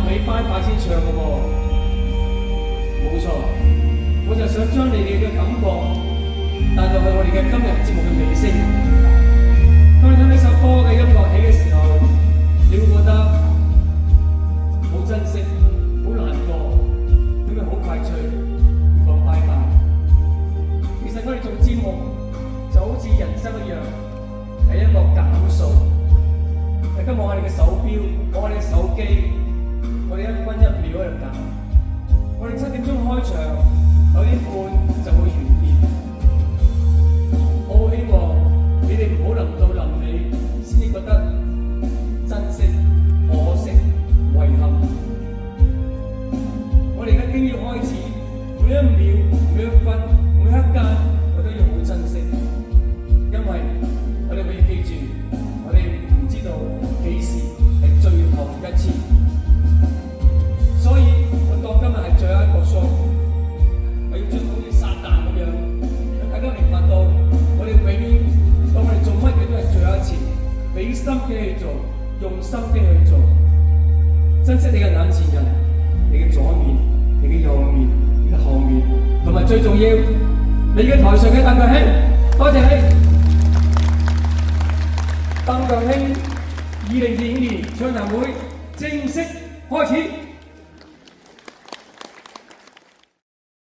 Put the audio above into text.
尾班擺先唱嘅喎，冇錯，我就想將你哋嘅感覺帶到去我哋嘅今日節目嘅尾聲。當你聽呢首歌嘅音樂起嘅時候，你會覺得好珍惜、好難過，因為好快脆，要講拜拜。其實我哋做節目就好似人生一樣，係一個減數。大家望下你嘅手錶，望下你嘅手機，我哋1分1秒喺度減。我哋7點鐘開場，9點半就會完結。我好希望你哋唔好臨到臨尾先至覺得珍惜、可惜、遺憾。我哋而家經要開始，每1秒、每1分、每一間，我都要好珍惜，因為我哋會記住，我哋唔知道幾時係最後一次。所以我當今日係最後一個 show， 我要將好似撒旦咁樣，讓大家明白到我哋永遠當我哋做乜嘢都係最後一次，俾心機去做，用心機去做，珍惜你嘅眼前人，你嘅左面，你嘅右面，你嘅後面，同埋最重要，你嘅台上嘅鄧強興，多謝你。鄧強興2025年暢談會正式開始。